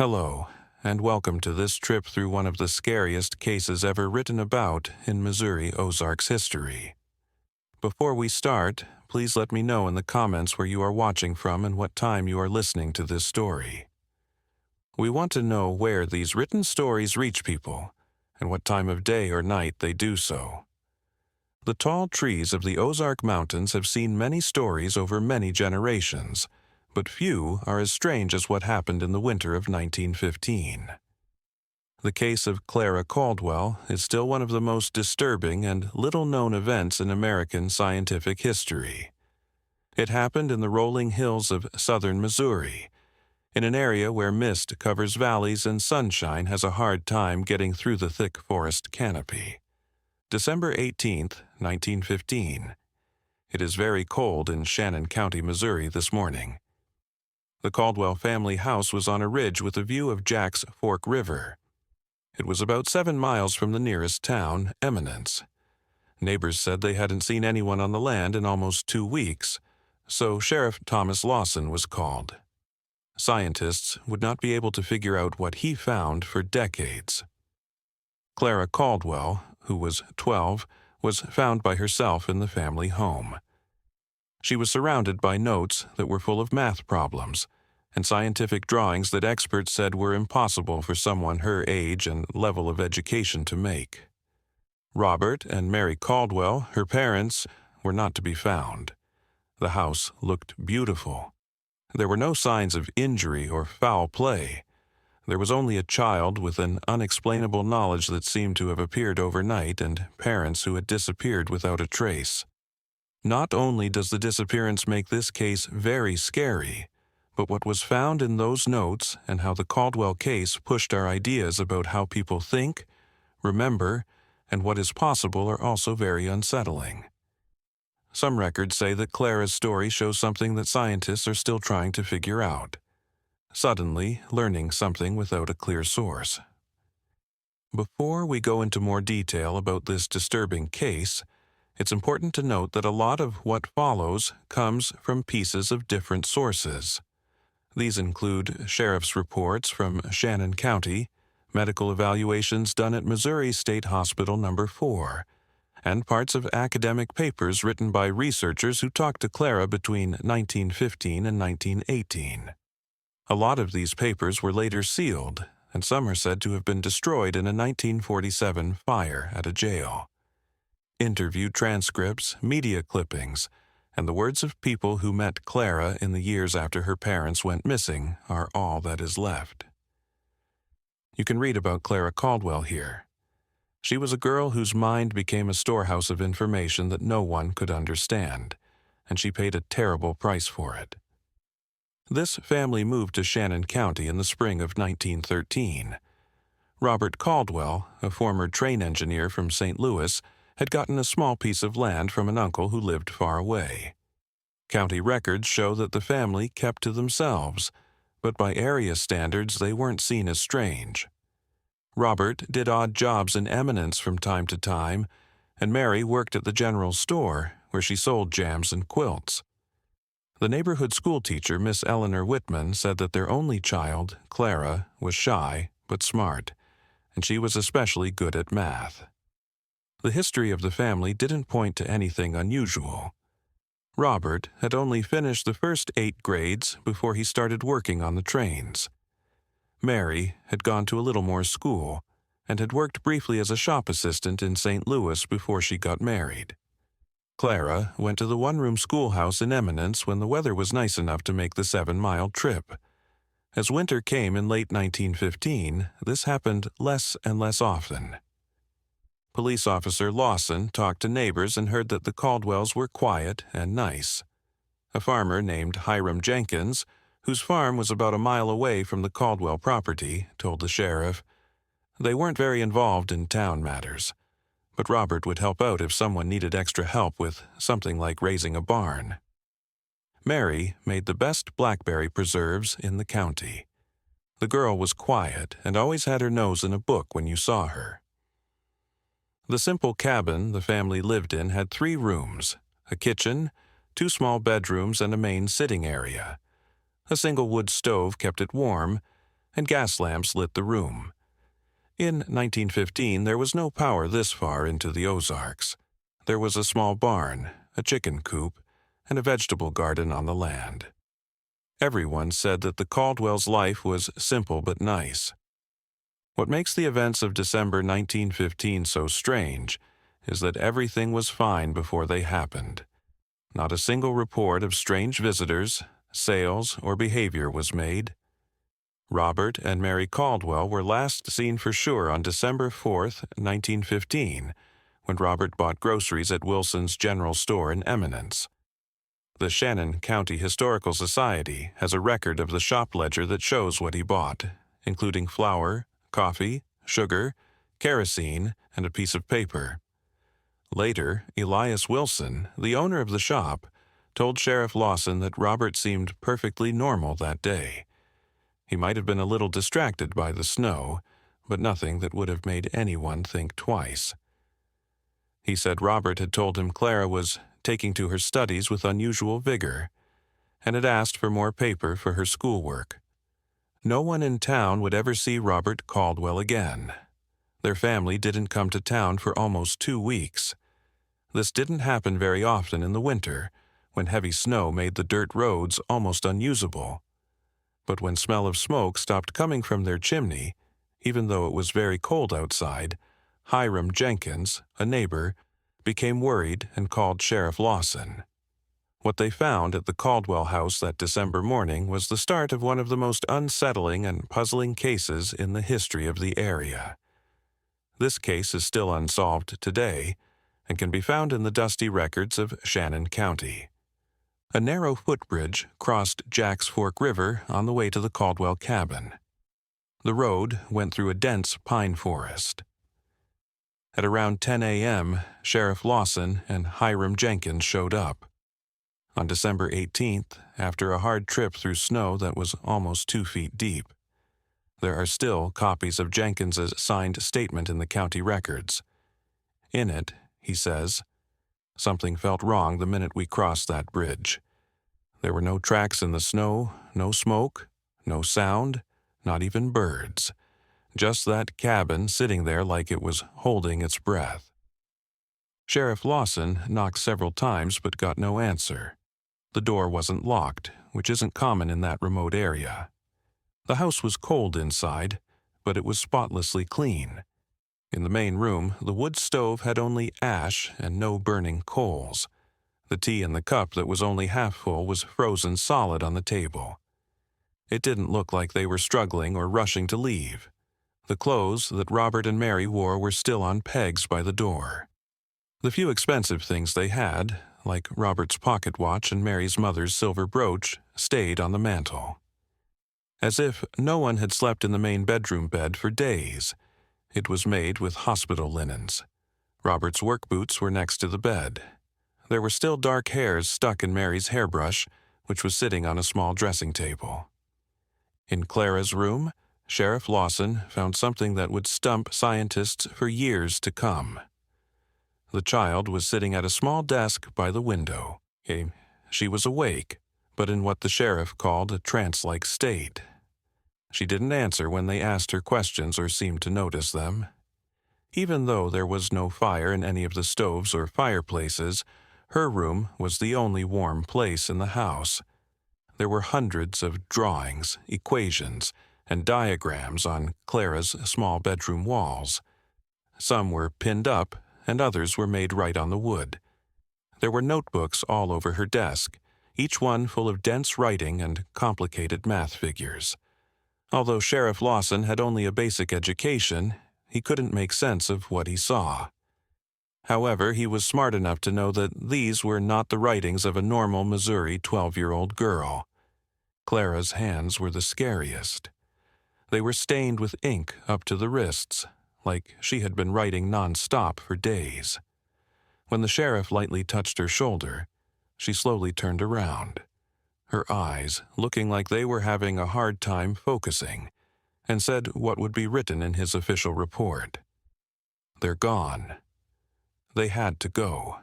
Hello, and welcome to this trip through one of the scariest cases ever written about in Missouri Ozarks history. Before we start, please let me know in the comments where you are watching from and what time you are listening to this story. We want to know where these written stories reach people, and what time of day or night they do so. The tall trees of the Ozark Mountains have seen many stories over many generations, but few are as strange as what happened in the winter of 1915. The case of Clara Caldwell is still one of the most disturbing and little-known events in American scientific history. It happened in the rolling hills of southern Missouri, in an area where mist covers valleys and sunshine has a hard time getting through the thick forest canopy. December 18, 1915. It is very cold in Shannon County, Missouri this morning. The Caldwell family house was on a ridge with a view of Jack's Fork River. It was about 7 miles from the nearest town, Eminence. Neighbors said they hadn't seen anyone on the land in almost 2 weeks, so Sheriff Thomas Lawson was called. Scientists would not be able to figure out what he found for decades. Clara Caldwell, who was 12, was found by herself in the family home. She was surrounded by notes that were full of math problems and scientific drawings that experts said were impossible for someone her age and level of education to make. Robert and Mary Caldwell, her parents, were not to be found. The house looked beautiful. There were no signs of injury or foul play. There was only a child with an unexplainable knowledge that seemed to have appeared overnight and parents who had disappeared without a trace. Not only does the disappearance make this case very scary, but what was found in those notes and how the Caldwell case pushed our ideas about how people think, remember, and what is possible are also very unsettling. Some records say that Clara's story shows something that scientists are still trying to figure out. Suddenly, learning something without a clear source. Before we go into more detail about this disturbing case, it's important to note that a lot of what follows comes from pieces of different sources. These include sheriff's reports from Shannon County, medical evaluations done at Missouri State Hospital No. 4, and parts of academic papers written by researchers who talked to Clara between 1915 and 1918. A lot of these papers were later sealed, and some are said to have been destroyed in a 1947 fire at a jail. Interview transcripts, media clippings, and the words of people who met Clara in the years after her parents went missing are all that is left. You can read about Clara Caldwell here. She was a girl whose mind became a storehouse of information that no one could understand, and she paid a terrible price for it. This family moved to Shannon County in the spring of 1913. Robert Caldwell, a former train engineer from St. Louis, had gotten a small piece of land from an uncle who lived far away. County records show that the family kept to themselves, but by area standards they weren't seen as strange. Robert did odd jobs in Eminence from time to time, and Mary worked at the general store, where she sold jams and quilts. The neighborhood school teacher, Miss Eleanor Whitman, said that their only child, Clara, was shy but smart, and she was especially good at math. The history of the family didn't point to anything unusual. Robert had only finished the first 8 grades before he started working on the trains. Mary had gone to a little more school and had worked briefly as a shop assistant in St. Louis before she got married. Clara went to the one-room schoolhouse in Eminence when the weather was nice enough to make the 7-mile trip. As winter came in late 1915, this happened less and less often. Police officer Lawson talked to neighbors and heard that the Caldwells were quiet and nice. A farmer named Hiram Jenkins, whose farm was about a mile away from the Caldwell property, told the sheriff, "They weren't very involved in town matters, but Robert would help out if someone needed extra help with something like raising a barn." Mary made the best blackberry preserves in the county. The girl was quiet and always had her nose in a book when you saw her. The simple cabin the family lived in had 3 rooms, a kitchen, 2 small bedrooms, and a main sitting area. A single wood stove kept it warm, and gas lamps lit the room. In 1915, there was no power this far into the Ozarks. There was a small barn, a chicken coop, and a vegetable garden on the land. Everyone said that the Caldwells' life was simple but nice. What makes the events of December 1915 so strange is that everything was fine before they happened. Not a single report of strange visitors, sales, or behavior was made. Robert and Mary Caldwell were last seen for sure on December 4th, 1915, when Robert bought groceries at Wilson's General Store in Eminence. The Shannon County Historical Society has a record of the shop ledger that shows what he bought, including flour, coffee, sugar, kerosene, and a piece of paper. Later, Elias Wilson, the owner of the shop, told Sheriff Lawson that Robert seemed perfectly normal that day. He might have been a little distracted by the snow, but nothing that would have made anyone think twice. He said Robert had told him Clara was taking to her studies with unusual vigor, and had asked for more paper for her schoolwork. No one in town would ever see Robert Caldwell again. Their family didn't come to town for almost 2 weeks. This didn't happen very often in the winter, when heavy snow made the dirt roads almost unusable. But when smell of smoke stopped coming from their chimney, even though it was very cold outside, Hiram Jenkins, a neighbor, became worried and called Sheriff Lawson. What they found at the Caldwell house that December morning was the start of one of the most unsettling and puzzling cases in the history of the area. This case is still unsolved today and can be found in the dusty records of Shannon County. A narrow footbridge crossed Jack's Fork River on the way to the Caldwell cabin. The road went through a dense pine forest. At around 10 a.m., Sheriff Lawson and Hiram Jenkins showed up. On December 18th, after a hard trip through snow that was almost 2 feet deep. There are still copies of Jenkins's signed statement in the county records. In it, he says, "Something felt wrong the minute we crossed that bridge. There were no tracks in the snow, no smoke, no sound, not even birds. Just that cabin sitting there like it was holding its breath." Sheriff Lawson knocked several times but got no answer. The door wasn't locked, which isn't common in that remote area. The house was cold inside, but it was spotlessly clean. In the main room, the wood stove had only ash and no burning coals. The tea in the cup that was only half full was frozen solid on the table. It didn't look like they were struggling or rushing to leave. The clothes that Robert and Mary wore were still on pegs by the door. The few expensive things they had, like Robert's pocket watch and Mary's mother's silver brooch, stayed on the mantel. As if no one had slept in the main bedroom bed for days. It was made with hospital linens. Robert's work boots were next to the bed. There were still dark hairs stuck in Mary's hairbrush, which was sitting on a small dressing table. In Clara's room, Sheriff Lawson found something that would stump scientists for years to come. The child was sitting at a small desk by the window. She was awake, but in what the sheriff called a trance-like state. She didn't answer when they asked her questions or seemed to notice them. Even though there was no fire in any of the stoves or fireplaces, her room was the only warm place in the house. There were hundreds of drawings, equations, and diagrams on Clara's small bedroom walls. Some were pinned up, and others were made right on the wood. There were notebooks all over her desk, each one full of dense writing and complicated math figures. Although Sheriff Lawson had only a basic education, he couldn't make sense of what he saw. However, he was smart enough to know that these were not the writings of a normal Missouri 12-year-old girl. Clara's hands were the scariest. They were stained with ink up to the wrists, like she had been writing non-stop for days. When the sheriff lightly touched her shoulder, she slowly turned around, her eyes looking like they were having a hard time focusing, and said what would be written in his official report. "They're gone." They had to go.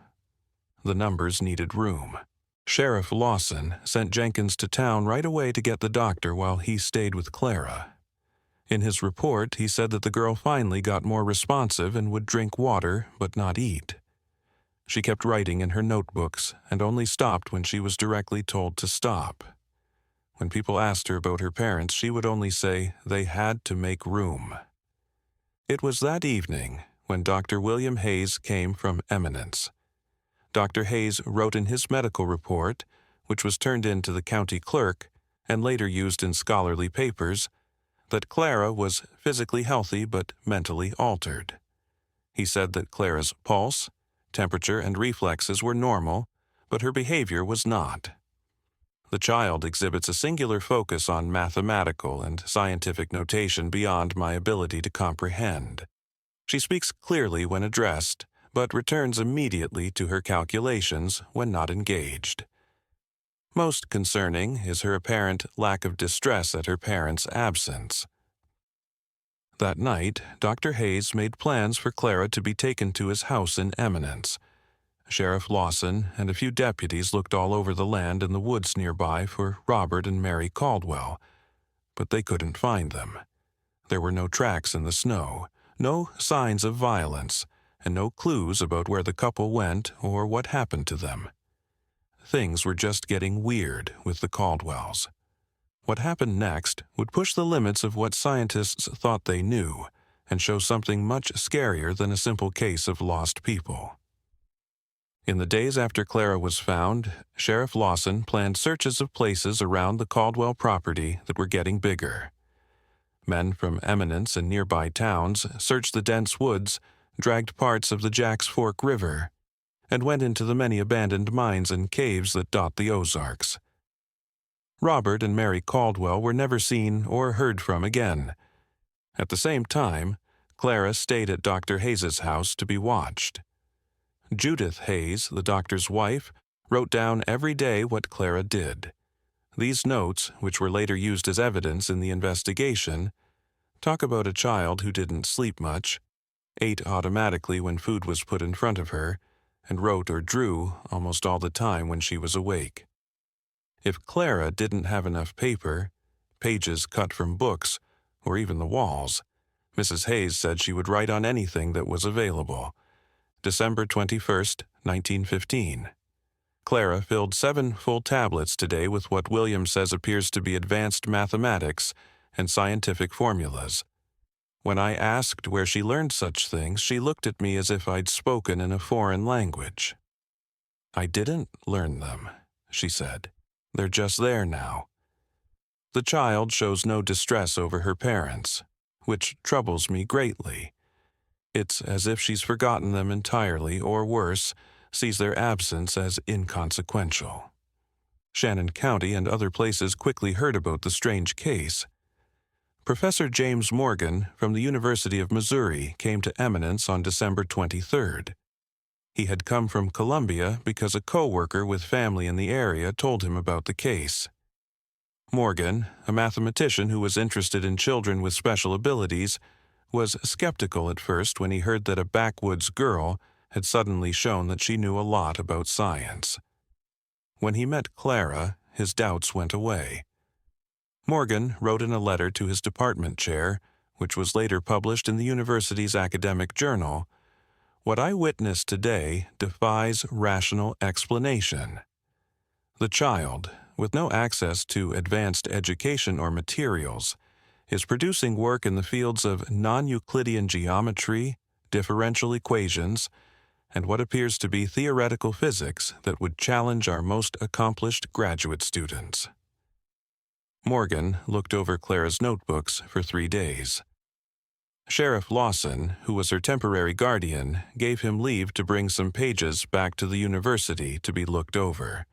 The numbers needed room. Sheriff Lawson sent Jenkins to town right away to get the doctor while he stayed with Clara. In his report, he said that the girl finally got more responsive and would drink water but not eat. She kept writing in her notebooks and only stopped when she was directly told to stop. When people asked her about her parents, she would only say they had to make room. It was that evening when Dr. William Hayes came from Eminence. Dr. Hayes wrote in his medical report, which was turned in to the county clerk and later used in scholarly papers, that Clara was physically healthy but mentally altered. He said that Clara's pulse, temperature, and reflexes were normal, but her behavior was not. The child exhibits a singular focus on mathematical and scientific notation beyond my ability to comprehend. She speaks clearly when addressed, but returns immediately to her calculations when not engaged. Most concerning is her apparent lack of distress at her parents' absence. That night, Dr. Hayes made plans for Clara to be taken to his house in Eminence. Sheriff Lawson and a few deputies looked all over the land and the woods nearby for Robert and Mary Caldwell, but they couldn't find them. There were no tracks in the snow, no signs of violence, and no clues about where the couple went or what happened to them. Things were just getting weird with the Caldwells. What happened next would push the limits of what scientists thought they knew and show something much scarier than a simple case of lost people. In the days after Clara was found, Sheriff Lawson planned searches of places around the Caldwell property that were getting bigger. Men from Eminence and nearby towns searched the dense woods, dragged parts of the Jack's Fork River, and went into the many abandoned mines and caves that dot the Ozarks. Robert and Mary Caldwell were never seen or heard from again. At the same time, Clara stayed at Dr. Hayes's house to be watched. Judith Hayes, the doctor's wife, wrote down every day what Clara did. These notes, which were later used as evidence in the investigation, talk about a child who didn't sleep much, ate automatically when food was put in front of her, and wrote or drew almost all the time when she was awake. If Clara didn't have enough paper, pages cut from books, or even the walls, Mrs. Hayes said she would write on anything that was available. December 21st, 1915. Clara filled 7 full tablets today with what William says appears to be advanced mathematics and scientific formulas. When I asked where she learned such things, she looked at me as if I'd spoken in a foreign language. "I didn't learn them," she said. "They're just there now." The child shows no distress over her parents, which troubles me greatly. It's as if she's forgotten them entirely, or worse, sees their absence as inconsequential. Shannon County and other places quickly heard about the strange case. Professor James Morgan from the University of Missouri came to Eminence on December 23rd. He had come from Columbia because a co-worker with family in the area told him about the case. Morgan, a mathematician who was interested in children with special abilities, was skeptical at first when he heard that a backwoods girl had suddenly shown that she knew a lot about science. When he met Clara, his doubts went away. Morgan wrote in a letter to his department chair, which was later published in the university's academic journal, "What I witnessed today defies rational explanation." The child, with no access to advanced education or materials, is producing work in the fields of non-Euclidean geometry, differential equations, and what appears to be theoretical physics that would challenge our most accomplished graduate students. Morgan looked over Clara's notebooks for 3 days. Sheriff Lawson, who was her temporary guardian, gave him leave to bring some pages back to the university to be looked over.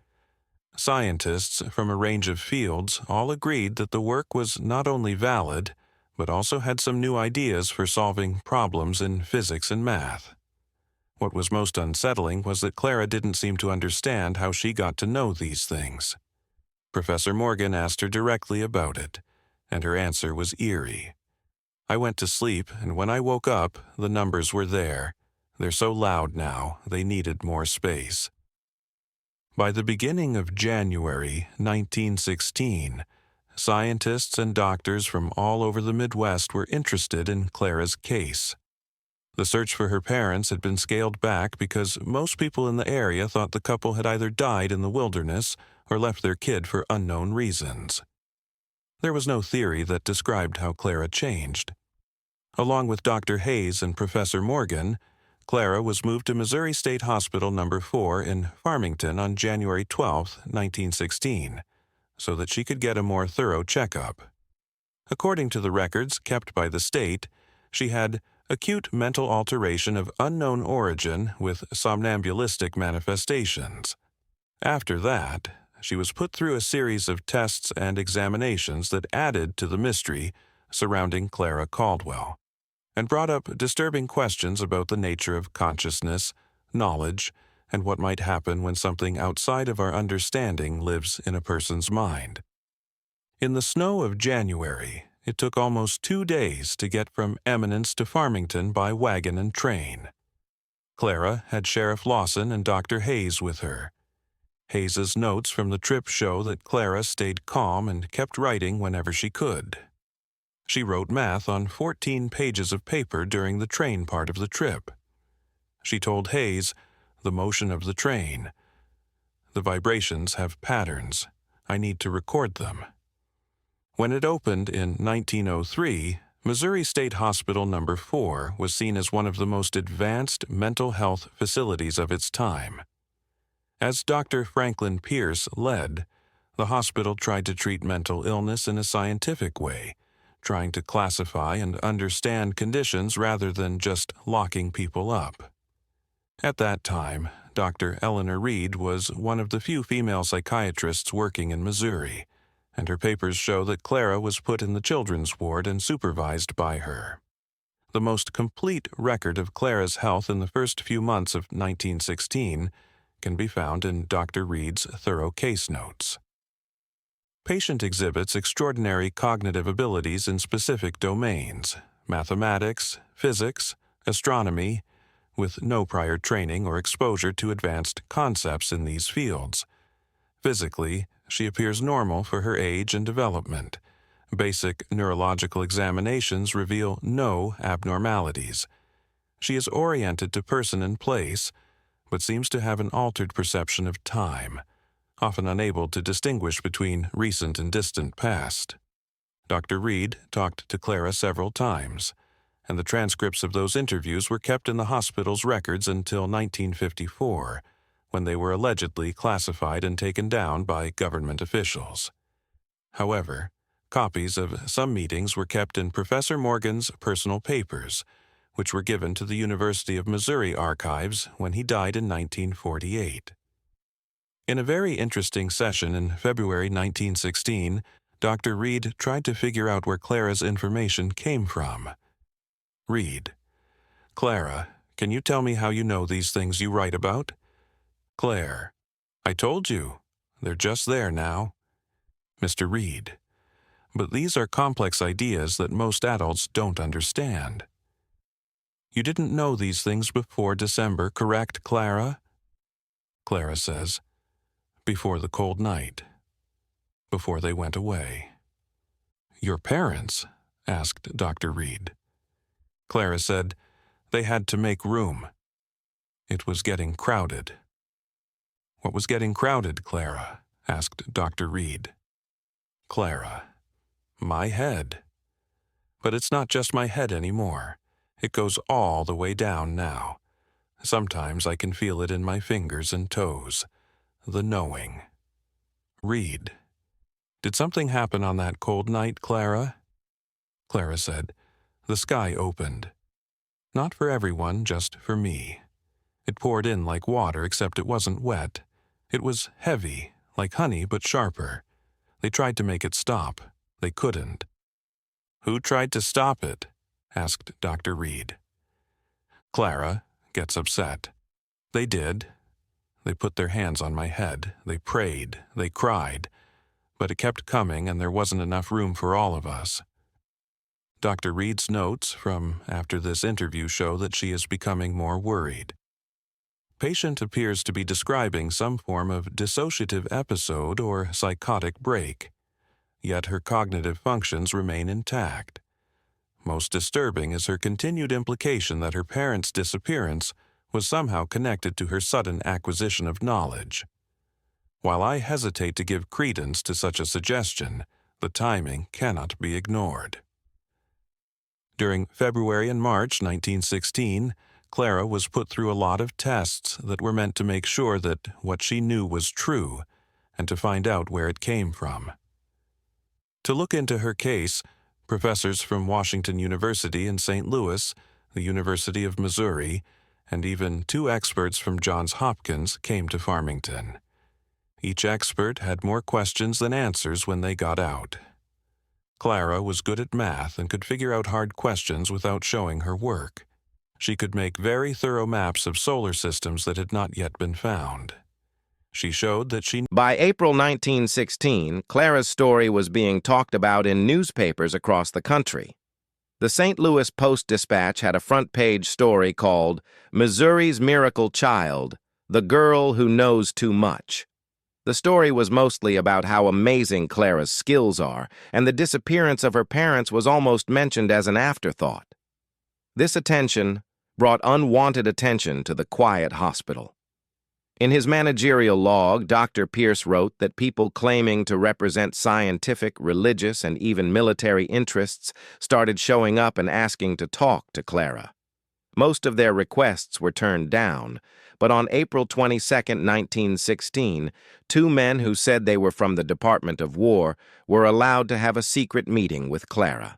Scientists from a range of fields all agreed that the work was not only valid, but also had some new ideas for solving problems in physics and math. What was most unsettling was that Clara didn't seem to understand how she got to know these things. Professor Morgan asked her directly about it, and her answer was eerie. "I went to sleep, and when I woke up, the numbers were there. They're so loud now, they needed more space." By the beginning of January 1916, scientists and doctors from all over the Midwest were interested in Clara's case. The search for her parents had been scaled back because most people in the area thought the couple had either died in the wilderness or left their kid for unknown reasons. There was no theory that described how Clara changed. Along with Dr. Hayes and Professor Morgan, Clara was moved to Missouri State Hospital No. 4 in Farmington on January 12, 1916, so that she could get a more thorough checkup. According to the records kept by the state, she had acute mental alteration of unknown origin with somnambulistic manifestations. After that, she was put through a series of tests and examinations that added to the mystery surrounding Clara Caldwell, and brought up disturbing questions about the nature of consciousness, knowledge, and what might happen when something outside of our understanding lives in a person's mind. In the snow of January, it took almost 2 days to get from Eminence to Farmington by wagon and train. Clara had Sheriff Lawson and Dr. Hayes with her. Hayes's notes from the trip show that Clara stayed calm and kept writing whenever she could. She wrote math on 14 pages of paper during the train part of the trip. She told Hayes, "The motion of the train. The vibrations have patterns. I need to record them." When it opened in 1903, Missouri State Hospital No. 4 was seen as one of the most advanced mental health facilities of its time. As Dr. Franklin Pierce led, the hospital tried to treat mental illness in a scientific way, trying to classify and understand conditions rather than just locking people up. At that time, Dr. Eleanor Reed was one of the few female psychiatrists working in Missouri, and her papers show that Clara was put in the children's ward and supervised by her. The most complete record of Clara's health in the first few months of 1916 can be found in Dr. Reed's thorough case notes. Patient exhibits extraordinary cognitive abilities in specific domains: mathematics, physics, astronomy, with no prior training or exposure to advanced concepts in these fields. Physically, she appears normal for her age and development. Basic neurological examinations reveal no abnormalities. She is oriented to person and place, but seems to have an altered perception of time, often unable to distinguish between recent and distant past. Dr. Reed talked to Clara several times, and the transcripts of those interviews were kept in the hospital's records until 1954, when they were allegedly classified and taken down by government officials. However, copies of some meetings were kept in Professor Morgan's personal papers, which were given to the University of Missouri archives when he died in 1948. In a very interesting session in February 1916, Dr. Reed tried to figure out where Clara's information came from. Reed: "Clara, can you tell me how you know these things you write about?" Claire: "I told you. They're just there now." Mr. Reed: "But these are complex ideas that most adults don't understand." "You didn't know these things before December, correct, Clara?" Clara says, "Before the cold night. Before they went away." "Your parents?" asked Dr. Reed. Clara said, "They had to make room. It was getting crowded." "What was getting crowded, Clara?" asked Dr. Reed. Clara: "My head. But it's not just my head anymore. It goes all the way down now. Sometimes I can feel it in my fingers and toes. The knowing." Reed: "Did something happen on that cold night, Clara?" Clara said, "The sky opened. Not for everyone, just for me. It poured in like water, except it wasn't wet. It was heavy, like honey, but sharper. They tried to make it stop. They couldn't." "Who tried to stop it?" asked Dr. Reed. Clara gets upset. "They did. They put their hands on my head. They prayed. They cried. But it kept coming, and there wasn't enough room for all of us." Dr. Reed's notes from after this interview show that she is becoming more worried. Patient appears to be describing some form of dissociative episode or psychotic break. yet her cognitive functions remain intact. Most disturbing is her continued implication that her parents' disappearance was somehow connected to her sudden acquisition of knowledge. While I hesitate to give credence to such a suggestion, the timing cannot be ignored. During February and March 1916, Clara was put through a lot of tests that were meant to make sure that what she knew was true and to find out where it came from. To look into her case, professors from Washington University in St. Louis, the University of Missouri, and even 2 experts from Johns Hopkins came to Farmington. Each expert had more questions than answers when they got out. Clara was good at math and could figure out hard questions without showing her work. She could make very thorough maps of solar systems that had not yet been found. She showed that she... By April 1916, Clara's story was being talked about in newspapers across the country. The St. Louis Post-Dispatch had a front-page story called "Missouri's Miracle Child, the Girl Who Knows Too Much." The story was mostly about how amazing Clara's skills are, and the disappearance of her parents was almost mentioned as an afterthought. This attention brought unwanted attention to the quiet hospital. In his managerial log, Dr. Pierce wrote that people claiming to represent scientific, religious, and even military interests started showing up and asking to talk to Clara. Most of their requests were turned down, but on April 22, 1916, 2 men who said they were from the Department of War were allowed to have a secret meeting with Clara.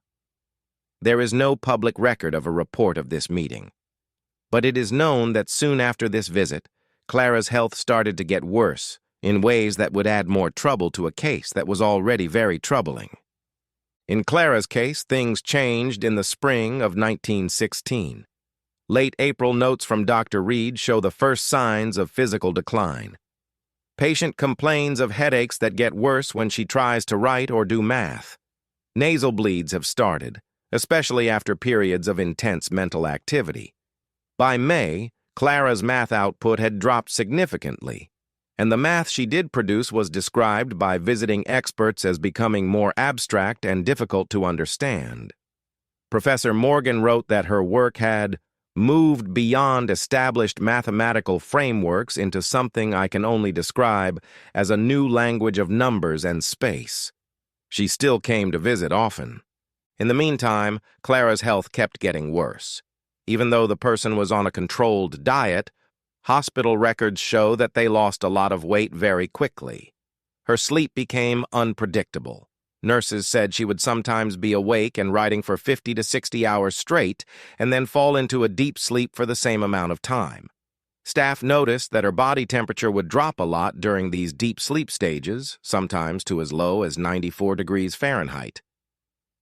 There is no public record of a report of this meeting, but it is known that soon after this visit, Clara's health started to get worse in ways that would add more trouble to a case that was already very troubling. In Clara's case, things changed in the spring of 1916. Late April notes from Dr. Reed show the first signs of physical decline. Patient complains of headaches that get worse when she tries to write or do math. Nasal bleeds have started, especially after periods of intense mental activity. By May, Clara's math output had dropped significantly, and the math she did produce was described by visiting experts as becoming more abstract and difficult to understand. Professor Morgan wrote that her work had moved beyond established mathematical frameworks into something I can only describe as a new language of numbers and space. She still came to visit often. In the meantime, Clara's health kept getting worse. Even though the person was on a controlled diet, hospital records show that they lost a lot of weight very quickly. Her sleep became unpredictable. Nurses said she would sometimes be awake and writing for 50 to 60 hours straight and then fall into a deep sleep for the same amount of time. Staff noticed that her body temperature would drop a lot during these deep sleep stages, sometimes to as low as 94 degrees Fahrenheit.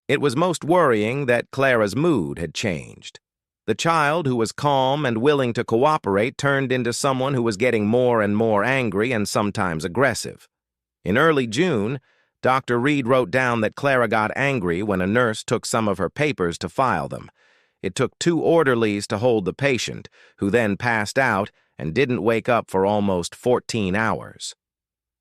It was most worrying that Clara's mood had changed. The child, who was calm and willing to cooperate, turned into someone who was getting more and more angry and sometimes aggressive. In early June, Dr. Reed wrote down that Clara got angry when a nurse took some of her papers to file them. It took 2 orderlies to hold the patient, who then passed out and didn't wake up for almost 14 hours.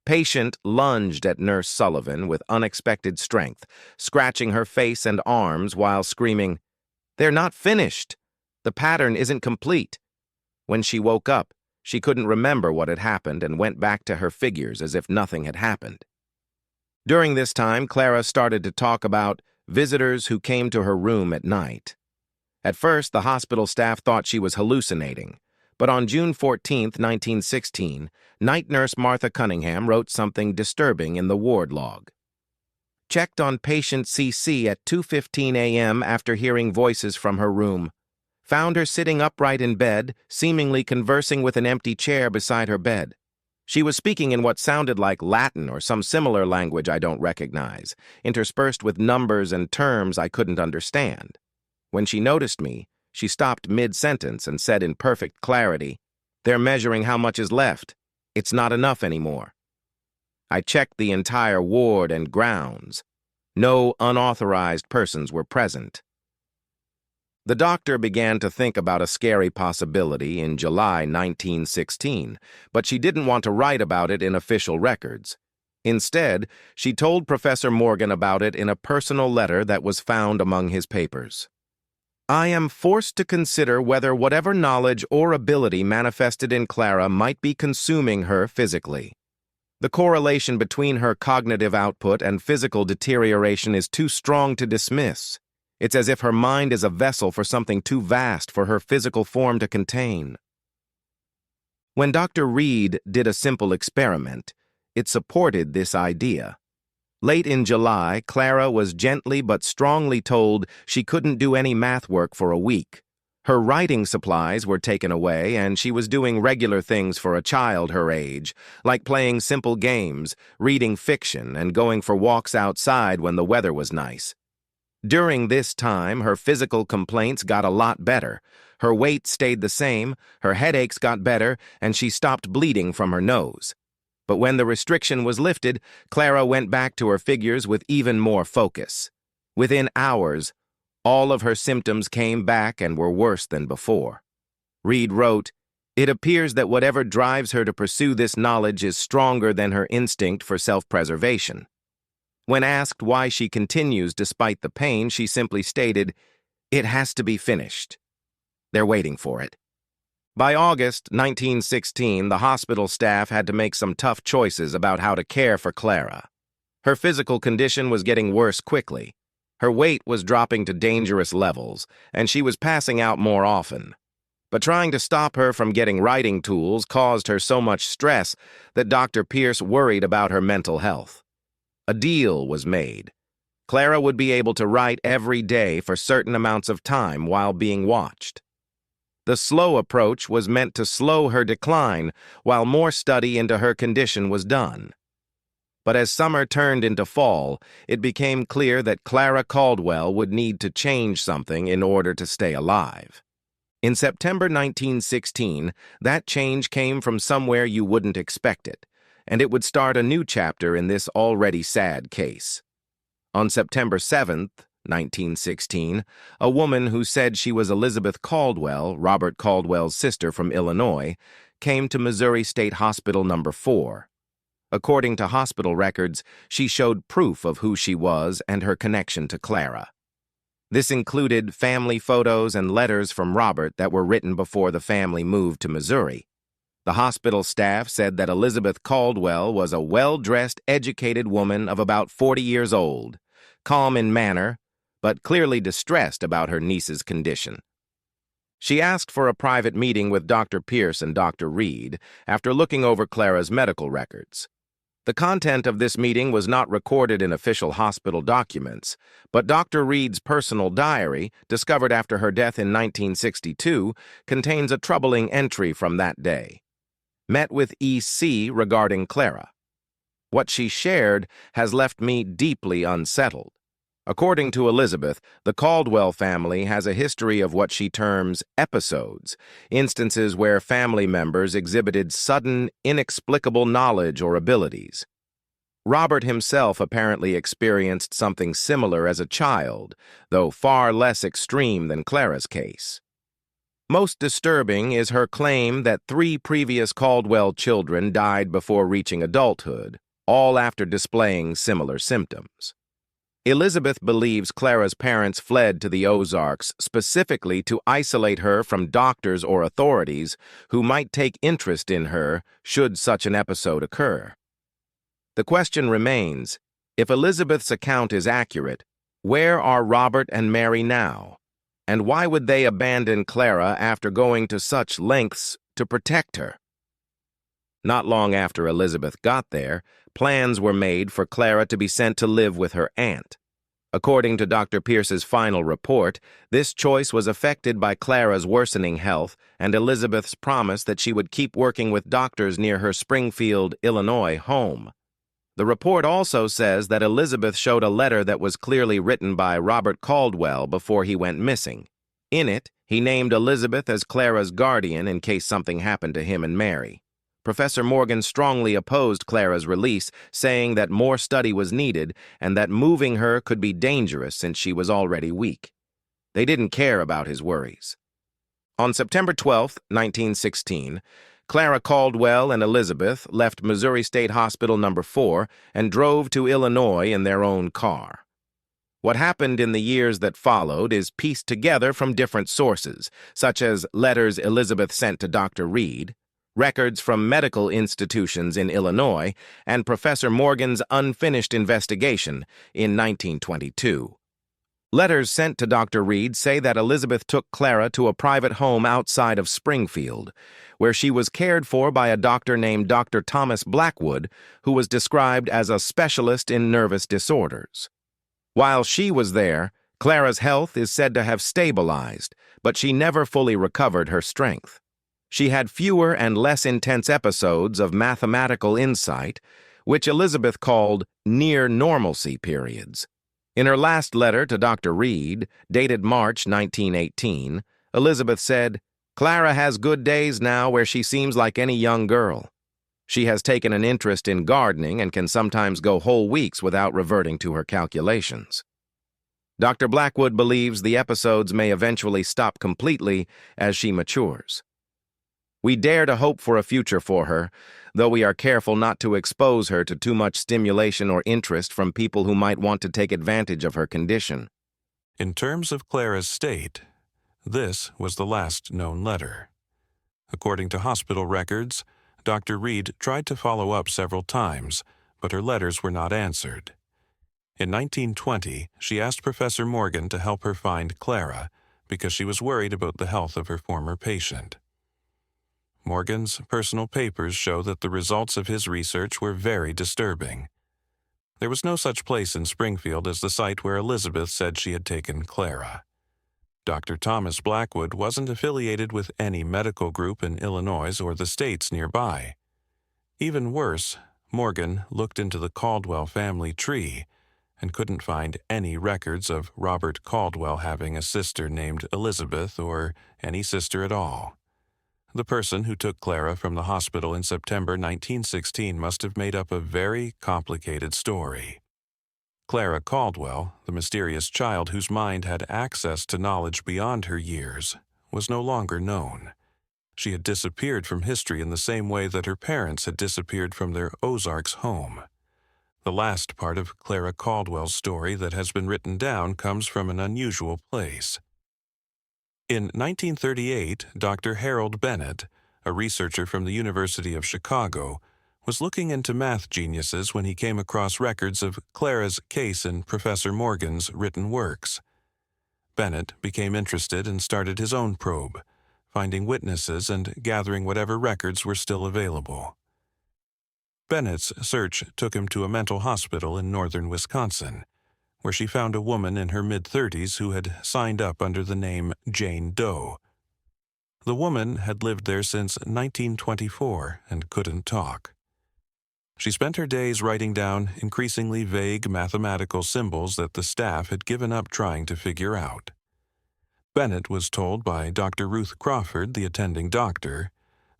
Patient lunged at Nurse Sullivan with unexpected strength, scratching her face and arms while screaming, "They're not finished! The pattern isn't complete." When she woke up, she couldn't remember what had happened and went back to her figures as if nothing had happened. During this time, Clara started to talk about visitors who came to her room at night. At first, the hospital staff thought she was hallucinating, but on June 14, 1916, night nurse Martha Cunningham wrote something disturbing in the ward log. Checked on patient CC at 2:15 a.m. after hearing voices from her room. Found her sitting upright in bed, seemingly conversing with an empty chair beside her bed. She was speaking in what sounded like Latin or some similar language I don't recognize, interspersed with numbers and terms I couldn't understand. When she noticed me, she stopped mid-sentence and said in perfect clarity, "They're measuring how much is left. It's not enough anymore." I checked the entire ward and grounds. No unauthorized persons were present. The doctor began to think about a scary possibility in July 1916, but she didn't want to write about it in official records. Instead, she told Professor Morgan about it in a personal letter that was found among his papers. I am forced to consider whether whatever knowledge or ability manifested in Clara might be consuming her physically. The correlation between her cognitive output and physical deterioration is too strong to dismiss. It's as if her mind is a vessel for something too vast for her physical form to contain. When Dr. Reed did a simple experiment, it supported this idea. Late in July, Clara was gently but strongly told she couldn't do any math work for a week. Her writing supplies were taken away, and she was doing regular things for a child her age, like playing simple games, reading fiction, and going for walks outside when the weather was nice. During this time, her physical complaints got a lot better. Her weight stayed the same, her headaches got better, and she stopped bleeding from her nose. But when the restriction was lifted, Clara went back to her figures with even more focus. Within hours, all of her symptoms came back and were worse than before. Reed wrote, "It appears that whatever drives her to pursue this knowledge is stronger than her instinct for self-preservation." When asked why she continues despite the pain, she simply stated, "It has to be finished. They're waiting for it." By August 1916, the hospital staff had to make some tough choices about how to care for Clara. Her physical condition was getting worse quickly. Her weight was dropping to dangerous levels, and she was passing out more often. But trying to stop her from getting writing tools caused her so much stress that Dr. Pierce worried about her mental health. A deal was made. Clara would be able to write every day for certain amounts of time while being watched. The slow approach was meant to slow her decline while more study into her condition was done. But as summer turned into fall, it became clear that Clara Caldwell would need to change something in order to stay alive. In September 1916, that change came from somewhere you wouldn't expect it, and it would start a new chapter in this already sad case. On September 7th, 1916, a woman who said she was Elizabeth Caldwell, Robert Caldwell's sister from Illinois, came to Missouri State Hospital No. 4. According to hospital records, she showed proof of who she was and her connection to Clara. This included family photos and letters from Robert that were written before the family moved to Missouri. The hospital staff said that Elizabeth Caldwell was a well-dressed, educated woman of about 40 years old, calm in manner, but clearly distressed about her niece's condition. She asked for a private meeting with Dr. Pierce and Dr. Reed after looking over Clara's medical records. The content of this meeting was not recorded in official hospital documents, but Dr. Reed's personal diary, discovered after her death in 1962, contains a troubling entry from that day. Met with E.C. regarding Clara. What she shared has left me deeply unsettled. According to Elizabeth, the Caldwell family has a history of what she terms episodes, instances where family members exhibited sudden, inexplicable knowledge or abilities. Robert himself apparently experienced something similar as a child, though far less extreme than Clara's case. Most disturbing is her claim that 3 previous Caldwell children died before reaching adulthood, all after displaying similar symptoms. Elizabeth believes Clara's parents fled to the Ozarks specifically to isolate her from doctors or authorities who might take interest in her should such an episode occur. The question remains, if Elizabeth's account is accurate, where are Robert and Mary now? And why would they abandon Clara after going to such lengths to protect her? Not long after Elizabeth got there, plans were made for Clara to be sent to live with her aunt. According to Dr. Pierce's final report, this choice was affected by Clara's worsening health and Elizabeth's promise that she would keep working with doctors near her Springfield, Illinois home. The report also says that Elizabeth showed a letter that was clearly written by Robert Caldwell before he went missing. In it, he named Elizabeth as Clara's guardian in case something happened to him and Mary. Professor Morgan strongly opposed Clara's release, saying that more study was needed and that moving her could be dangerous since she was already weak. They didn't care about his worries. On September 12, 1916, Clara Caldwell and Elizabeth left Missouri State Hospital No. 4 and drove to Illinois in their own car. What happened in the years that followed is pieced together from different sources, such as letters Elizabeth sent to Dr. Reed, records from medical institutions in Illinois, and Professor Morgan's unfinished investigation in 1922. Letters sent to Dr. Reed say that Elizabeth took Clara to a private home outside of Springfield, where she was cared for by a doctor named Dr. Thomas Blackwood, who was described as a specialist in nervous disorders. While she was there, Clara's health is said to have stabilized, but she never fully recovered her strength. She had fewer and less intense episodes of mathematical insight, which Elizabeth called near-normalcy periods. In her last letter to Dr. Reed, dated March 1918, Elizabeth said, "Clara has good days now where she seems like any young girl. She has taken an interest in gardening and can sometimes go whole weeks without reverting to her calculations." Dr. Blackwood believes the episodes may eventually stop completely as she matures. We dare to hope for a future for her, though we are careful not to expose her to too much stimulation or interest from people who might want to take advantage of her condition. In terms of Clara's state, this was the last known letter. According to hospital records, Dr. Reed tried to follow up several times, but her letters were not answered. In 1920, she asked Professor Morgan to help her find Clara because she was worried about the health of her former patient. Morgan's personal papers show that the results of his research were very disturbing. There was no such place in Springfield as the site where Elizabeth said she had taken Clara. Dr. Thomas Blackwood wasn't affiliated with any medical group in Illinois or the states nearby. Even worse, Morgan looked into the Caldwell family tree and couldn't find any records of Robert Caldwell having a sister named Elizabeth or any sister at all. The person who took Clara from the hospital in September 1916 must have made up a very complicated story. Clara Caldwell, the mysterious child whose mind had access to knowledge beyond her years, was no longer known. She had disappeared from history in the same way that her parents had disappeared from their Ozarks home. The last part of Clara Caldwell's story that has been written down comes from an unusual place. In 1938, Dr. Harold Bennett, a researcher from the University of Chicago, was looking into math geniuses when he came across records of Clara's case in Professor Morgan's written works. Bennett became interested and started his own probe, finding witnesses and gathering whatever records were still available. Bennett's search took him to a mental hospital in northern Wisconsin, where she found a woman in her mid-30s who had signed up under the name Jane Doe. The woman had lived there since 1924 and couldn't talk. She spent her days writing down increasingly vague mathematical symbols that the staff had given up trying to figure out. Bennett was told by Dr. Ruth Crawford, the attending doctor,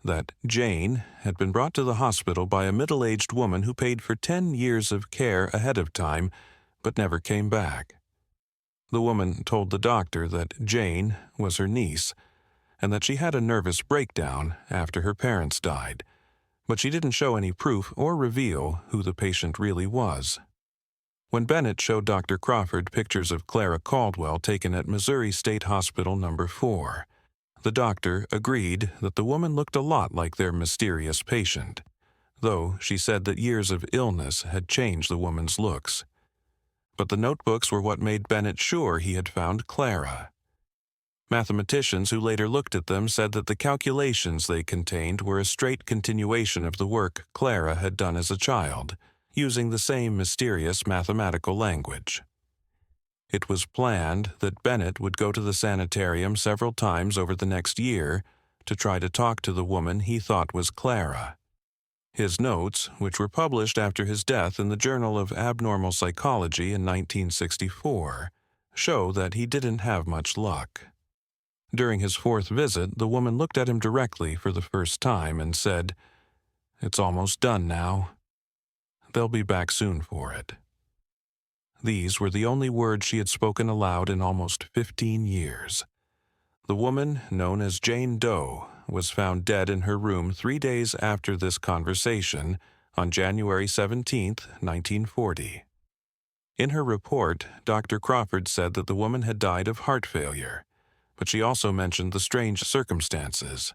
that Jane had been brought to the hospital by a middle-aged woman who paid for 10 years of care ahead of time but never came back. The woman told the doctor that Jane was her niece and that she had a nervous breakdown after her parents died, but she didn't show any proof or reveal who the patient really was. When Bennett showed Dr. Crawford pictures of Clara Caldwell taken at Missouri State Hospital No. 4, the doctor agreed that the woman looked a lot like their mysterious patient, though she said that years of illness had changed the woman's looks. But the notebooks were what made Bennett sure he had found Clara. Mathematicians who later looked at them said that the calculations they contained were a straight continuation of the work Clara had done as a child, using the same mysterious mathematical language. It was planned that Bennett would go to the sanitarium several times over the next year to try to talk to the woman he thought was Clara. His notes, which were published after his death in the Journal of Abnormal Psychology in 1964, show that he didn't have much luck. During his fourth visit, the woman looked at him directly for the first time and said, "It's almost done now. They'll be back soon for it." These were the only words she had spoken aloud in almost 15 years. The woman, known as Jane Doe, was found dead in her room 3 days after this conversation on January 17, 1940. In her report, Dr. Crawford said that the woman had died of heart failure, but she also mentioned the strange circumstances.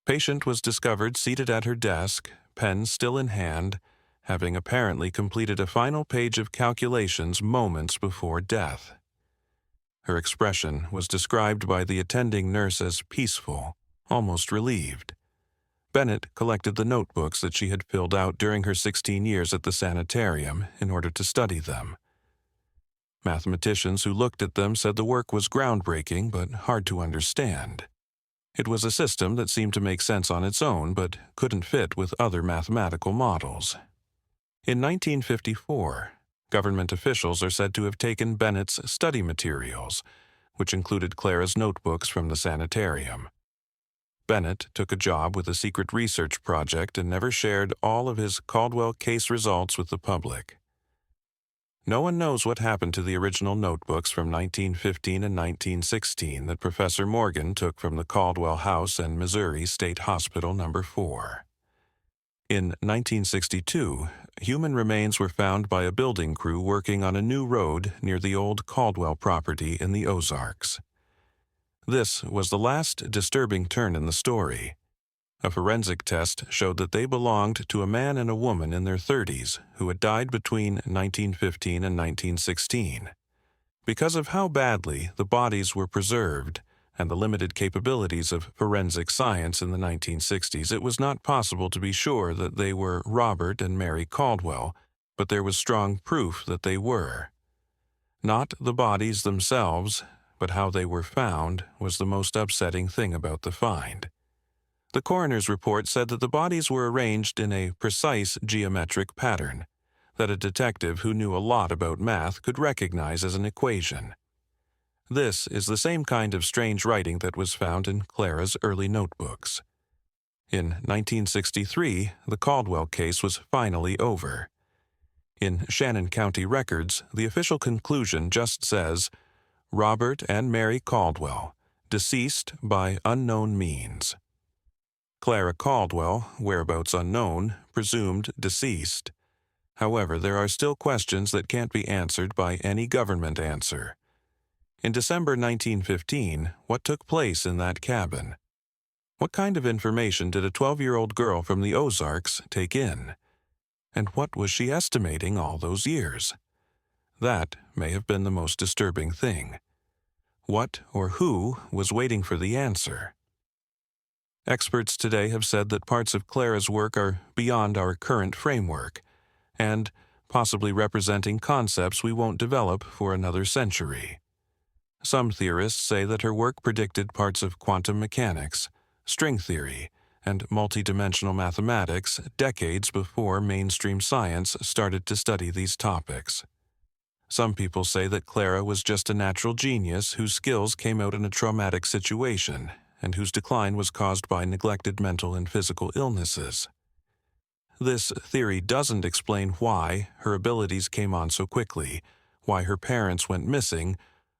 Patient was discovered seated at her desk, pen still in hand, having apparently completed a final page of calculations moments before death. Her expression was described by the attending nurse as peaceful, almost relieved. Bennett collected the notebooks that she had filled out during her 16 years at the sanitarium in order to study them. Mathematicians who looked at them said the work was groundbreaking but hard to understand. It was a system that seemed to make sense on its own but couldn't fit with other mathematical models. In 1954, government officials are said to have taken Bennett's study materials, which included Clara's notebooks from the sanitarium. Bennett took a job with a secret research project and never shared all of his Caldwell case results with the public. No one knows what happened to the original notebooks from 1915 and 1916 that Professor Morgan took from the Caldwell House and Missouri State Hospital No. 4. In 1962, human remains were found by a building crew working on a new road near the old Caldwell property in the Ozarks. This was the last disturbing turn in the story. A forensic test showed that they belonged to a man and a woman in their 30s who had died between 1915 and 1916. Because of how badly the bodies were preserved and the limited capabilities of forensic science in the 1960s, it was not possible to be sure that they were Robert and Mary Caldwell, but there was strong proof that they were. Not the bodies themselves, but how they were found was the most upsetting thing about the find. The coroner's report said that the bodies were arranged in a precise geometric pattern that a detective who knew a lot about math could recognize as an equation. This is the same kind of strange writing that was found in Clara's early notebooks. In 1963, the Caldwell case was finally over. In Shannon County records, the official conclusion just says, Robert and Mary Caldwell, deceased by unknown means. Clara Caldwell, whereabouts unknown, presumed deceased. However, there are still questions that can't be answered by any government answer. In December 1915, what took place in that cabin? What kind of information did a 12-year-old girl from the Ozarks take in? And what was she estimating all those years? That may have been the most disturbing thing. What or who was waiting for the answer? Experts today have said that parts of Clara's work are beyond our current framework, and possibly representing concepts we won't develop for another century. Some theorists say that her work predicted parts of quantum mechanics, string theory, and multidimensional mathematics decades before mainstream science started to study these topics. Some people say that Clara was just a natural genius whose skills came out in a traumatic situation and whose decline was caused by neglected mental and physical illnesses. This theory doesn't explain why her abilities came on so quickly, why her parents went missing,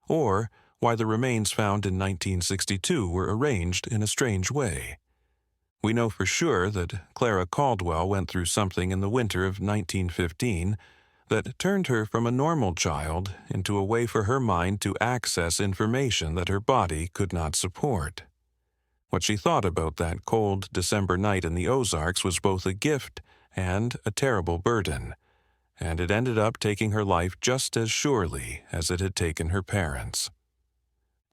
or why the remains found in 1962 were arranged in a strange way. We know for sure that Clara Caldwell went through something in the winter of 1915 that turned her from a normal child into a way for her mind to access information that her body could not support. What she thought about that cold December night in the Ozarks was both a gift and a terrible burden, and it ended up taking her life just as surely as it had taken her parents.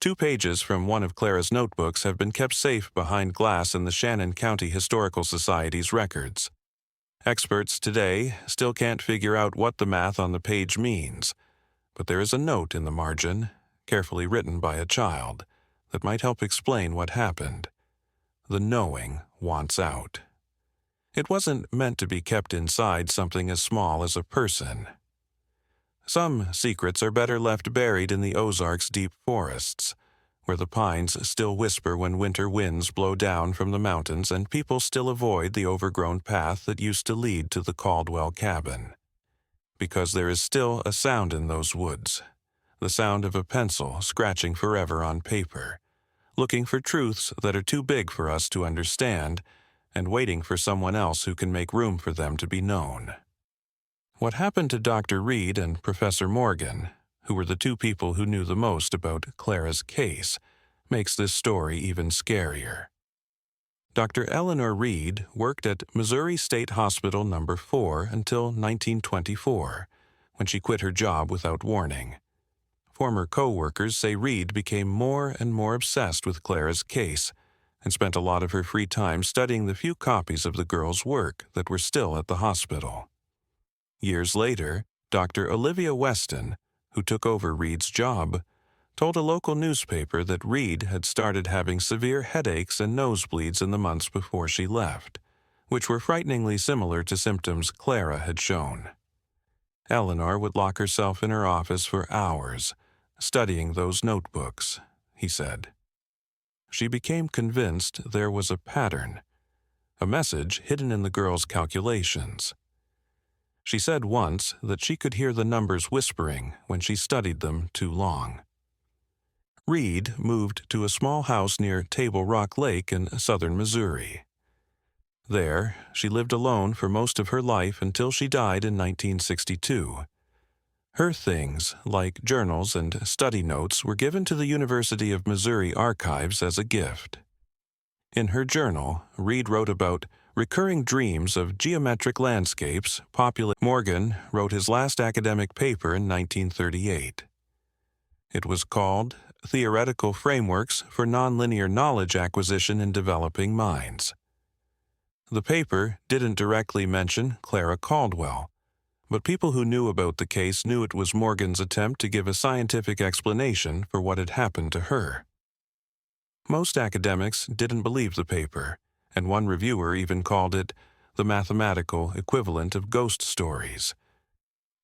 2 pages from one of Clara's notebooks have been kept safe behind glass in the Shannon County Historical Society's records. Experts today still can't figure out what the math on the page means, but there is a note in the margin, carefully written by a child, that might help explain what happened. The knowing wants out. It wasn't meant to be kept inside something as small as a person. Some secrets are better left buried in the Ozarks' deep forests, where the pines still whisper when winter winds blow down from the mountains and people still avoid the overgrown path that used to lead to the Caldwell cabin. Because there is still a sound in those woods, the sound of a pencil scratching forever on paper, looking for truths that are too big for us to understand, and waiting for someone else who can make room for them to be known. What happened to Dr. Reed and Professor Morgan, who were the two people who knew the most about Clara's case, makes this story even scarier. Dr. Eleanor Reed worked at Missouri State Hospital No. 4 until 1924, when she quit her job without warning. Former co-workers say Reed became more and more obsessed with Clara's case and spent a lot of her free time studying the few copies of the girl's work that were still at the hospital. Years later, Dr. Olivia Weston, who took over Reed's job, told a local newspaper that Reed had started having severe headaches and nosebleeds in the months before she left, which were frighteningly similar to symptoms Clara had shown. Eleanor would lock herself in her office for hours, studying those notebooks, he said. She became convinced there was a pattern, a message hidden in the girl's calculations. She said once that she could hear the numbers whispering when she studied them too long. Reed moved to a small house near Table Rock Lake in southern Missouri. There, she lived alone for most of her life until she died in 1962. Her things, like journals and study notes, were given to the University of Missouri Archives as a gift. In her journal, Reed wrote about recurring dreams of geometric landscapes. Morgan wrote his last academic paper in 1938. It was called Theoretical Frameworks for Nonlinear Knowledge Acquisition in Developing Minds. The paper didn't directly mention Clara Caldwell, but people who knew about the case knew it was Morgan's attempt to give a scientific explanation for what had happened to her. Most academics didn't believe the paper, and one reviewer even called it the mathematical equivalent of ghost stories.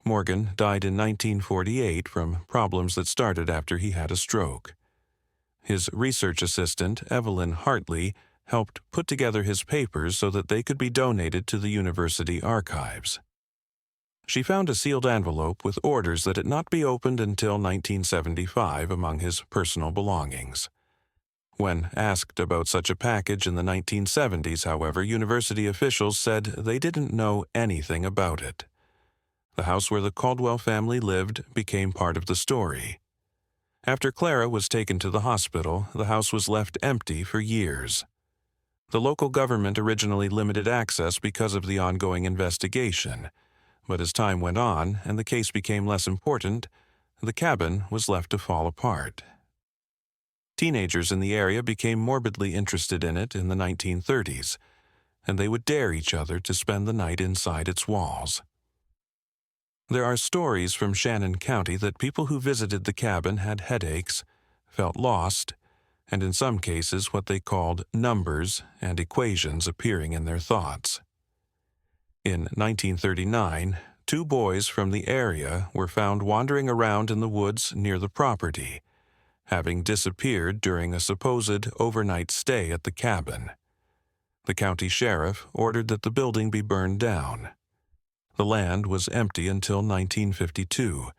Morgan died in 1948 from problems that started after he had a stroke. His research assistant, Evelyn Hartley, helped put together his papers so that they could be donated to the university archives. She found a sealed envelope with orders that it not be opened until 1975 among his personal belongings. When asked about such a package in the 1970s, however, university officials said they didn't know anything about it. The house where the Caldwell family lived became part of the story. After Clara was taken to the hospital, the house was left empty for years. The local government originally limited access because of the ongoing investigation, but as time went on and the case became less important, the cabin was left to fall apart. Teenagers in the area became morbidly interested in it in the 1930s, and they would dare each other to spend the night inside its walls. There are stories from Shannon County that people who visited the cabin had headaches, felt lost, and in some cases what they called numbers and equations appearing in their thoughts. In 1939, 2 boys from the area were found wandering around in the woods near the property, having disappeared during a supposed overnight stay at the cabin. The county sheriff ordered that the building be burned down. The land was empty until 1952,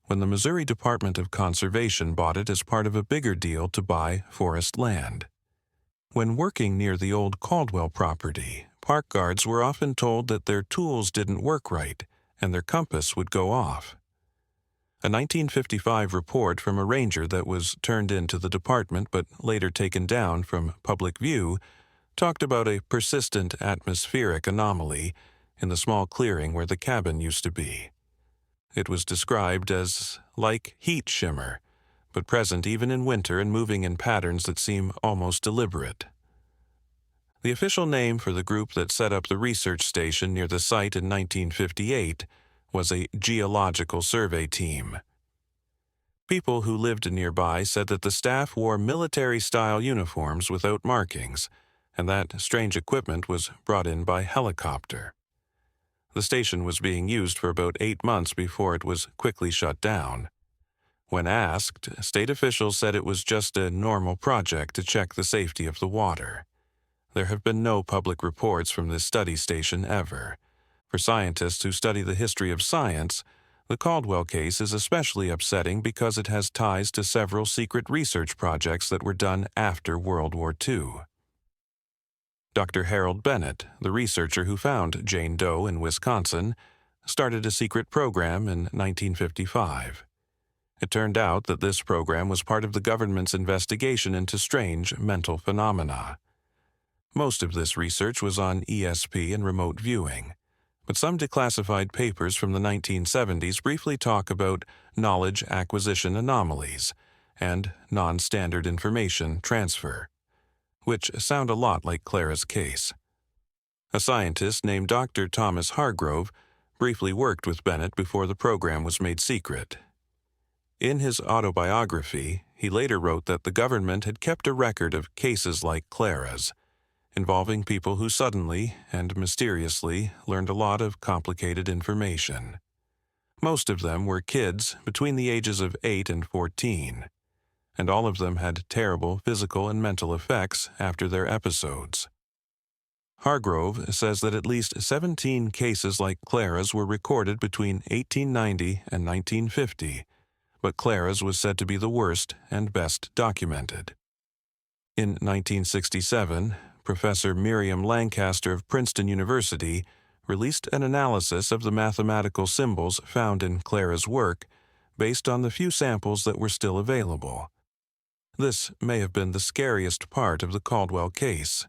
when the Missouri Department of Conservation bought it as part of a bigger deal to buy forest land. When working near the old Caldwell property, park guards were often told that their tools didn't work right and their compass would go off. A 1955 report from a ranger that was turned in to the department but later taken down from public view talked about a persistent atmospheric anomaly in the small clearing where the cabin used to be. It was described as like heat shimmer, but present even in winter and moving in patterns that seem almost deliberate. The official name for the group that set up the research station near the site in 1958 was a geological survey team. People who lived nearby said that the staff wore military-style uniforms without markings, and that strange equipment was brought in by helicopter. The station was being used for about 8 months before it was quickly shut down. When asked, state officials said it was just a normal project to check the safety of the water. There have been no public reports from this study station ever. For scientists who study the history of science, The Caldwell case is especially upsetting because it has ties to several secret research projects that were done after World War II. Dr. Harold Bennett, the researcher who found Jane Doe in Wisconsin, started a secret program in 1955. It turned out that this program was part of the government's investigation into strange mental phenomena. Most of this research was on ESP and remote viewing, but some declassified papers from the 1970s briefly talk about knowledge acquisition anomalies and non-standard information transfer, which sound a lot like Clara's case. A scientist named Dr. Thomas Hargrove briefly worked with Bennett before the program was made secret. In his autobiography, he later wrote that the government had kept a record of cases like Clara's, involving people who suddenly and mysteriously learned a lot of complicated information. Most of them were kids between the ages of 8 and 14, and all of them had terrible physical and mental effects after their episodes. Hargrove says that at least 17 cases like Clara's were recorded between 1890 and 1950, but Clara's was said to be the worst and best documented. In 1967, Professor Miriam Lancaster of Princeton University released an analysis of the mathematical symbols found in Clara's work based on the few samples that were still available. This may have been the scariest part of the Caldwell case.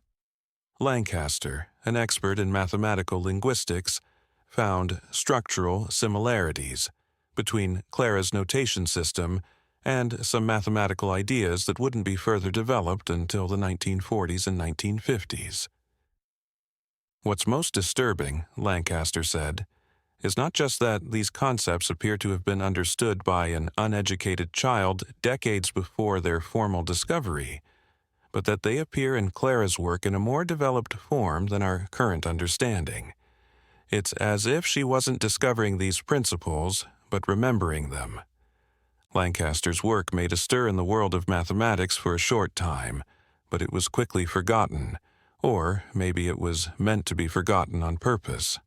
Lancaster, an expert in mathematical linguistics, found structural similarities between Clara's notation system and some mathematical ideas that wouldn't be further developed until the 1940s and 1950s. What's most disturbing, Lancaster said, is not just that these concepts appear to have been understood by an uneducated child decades before their formal discovery, but that they appear in Clara's work in a more developed form than our current understanding. It's as if she wasn't discovering these principles, but remembering them. Lancaster's work made a stir in the world of mathematics for a short time, but it was quickly forgotten, or maybe it was meant to be forgotten on purpose.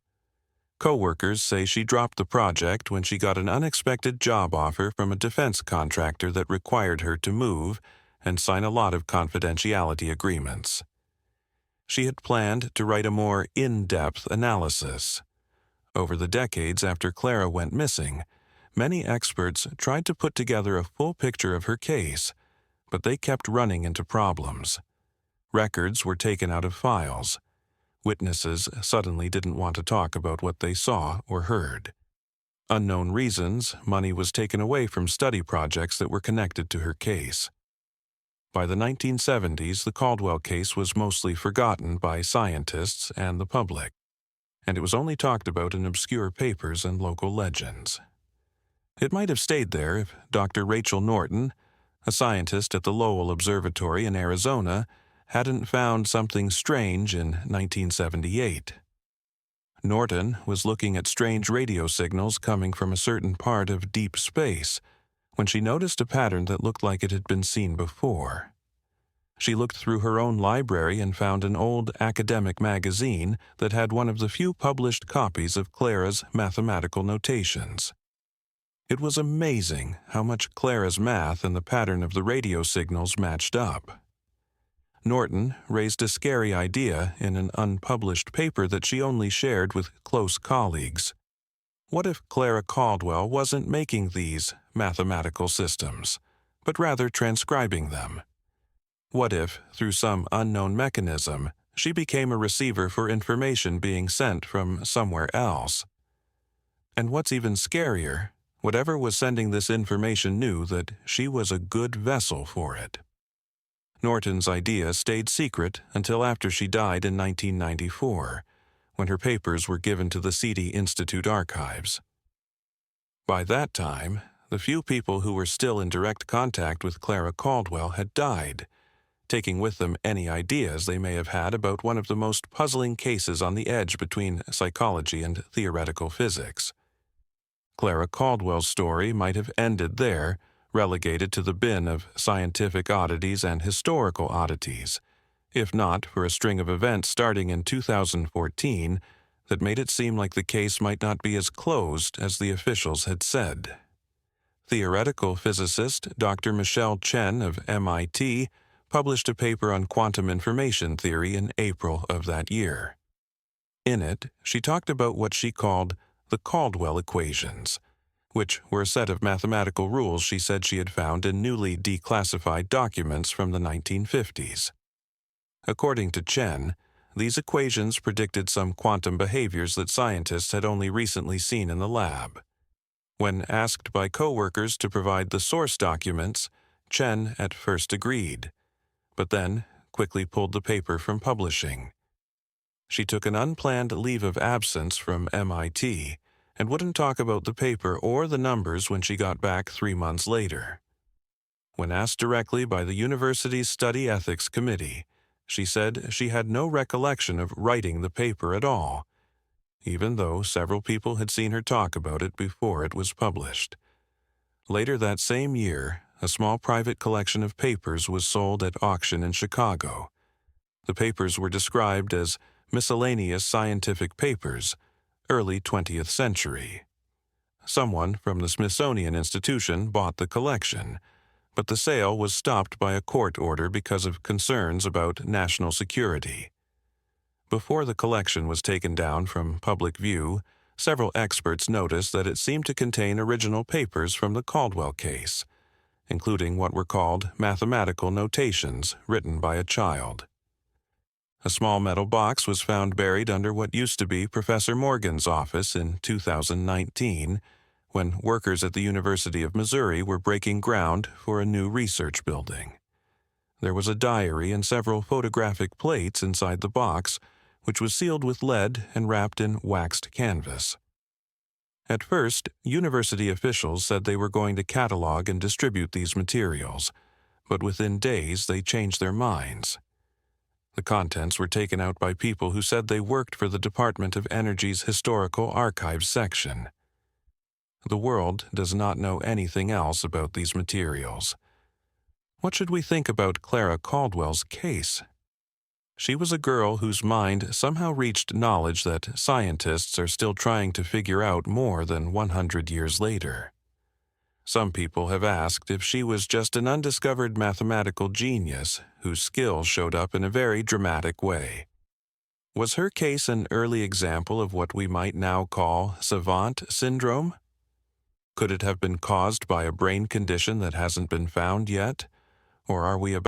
Co-workers say she dropped the project when she got an unexpected job offer from a defense contractor that required her to move and sign a lot of confidentiality agreements. She had planned to write a more in-depth analysis. Over the decades after Clara went missing, many experts tried to put together a full picture of her case, but they kept running into problems. Records were taken out of files. Witnesses suddenly didn't want to talk about what they saw or heard. Unknown reasons, money was taken away from study projects that were connected to her case. By the 1970s, the Caldwell case was mostly forgotten by scientists and the public, and it was only talked about in obscure papers and local legends. It might have stayed there if Dr. Rachel Norton, a scientist at the Lowell Observatory in Arizona, hadn't found something strange in 1978. Norton was looking at strange radio signals coming from a certain part of deep space when she noticed a pattern that looked like it had been seen before. She looked through her own library and found an old academic magazine that had one of the few published copies of Clara's mathematical notations. It was amazing how much Clara's math and the pattern of the radio signals matched up. Norton raised a scary idea in an unpublished paper that she only shared with close colleagues. What if Clara Caldwell wasn't making these mathematical systems, but rather transcribing them? What if, through some unknown mechanism, she became a receiver for information being sent from somewhere else? And what's even scarier, whatever was sending this information knew that she was a good vessel for it. Norton's idea stayed secret until after she died in 1994, when her papers were given to the Seedy Institute archives. By that time, the few people who were still in direct contact with Clara Caldwell had died, taking with them any ideas they may have had about one of the most puzzling cases on the edge between psychology and theoretical physics. Clara Caldwell's story might have ended there, relegated to the bin of scientific oddities and historical oddities, if not for a string of events starting in 2014 that made it seem like the case might not be as closed as the officials had said. Theoretical physicist Dr. Michelle Chen of MIT published a paper on quantum information theory in April of that year. In it, she talked about what she called the Caldwell equations, which were a set of mathematical rules she said she had found in newly declassified documents from the 1950s. According to Chen, these equations predicted some quantum behaviors that scientists had only recently seen in the lab. When asked by coworkers to provide the source documents, Chen at first agreed, but then quickly pulled the paper from publishing. She took an unplanned leave of absence from MIT and wouldn't talk about the paper or the numbers when she got back 3 months later. When asked directly by the university's Study Ethics Committee, she said she had no recollection of writing the paper at all, even though several people had seen her talk about it before it was published. Later that same year, a small private collection of papers was sold at auction in Chicago. The papers were described as miscellaneous scientific papers, early 20th century. Someone from the Smithsonian Institution bought the collection, but the sale was stopped by a court order because of concerns about national security. Before the collection was taken down from public view, several experts noticed that it seemed to contain original papers from the Caldwell case, including what were called mathematical notations written by a child. A small metal box was found buried under what used to be Professor Morgan's office in 2019, when workers at the University of Missouri were breaking ground for a new research building. There was a diary and several photographic plates inside the box, which was sealed with lead and wrapped in waxed canvas. At first, university officials said they were going to catalog and distribute these materials, but within days they changed their minds. The contents were taken out by people who said they worked for the Department of Energy's Historical Archives section. The world does not know anything else about these materials. What should we think about Clara Caldwell's case? She was a girl whose mind somehow reached knowledge that scientists are still trying to figure out more than 100 years later. Some people have asked if she was just an undiscovered mathematical genius whose skills showed up in a very dramatic way. Was her case an early example of what we might now call savant syndrome? Could it have been caused by a brain condition that hasn't been found yet? Or are we about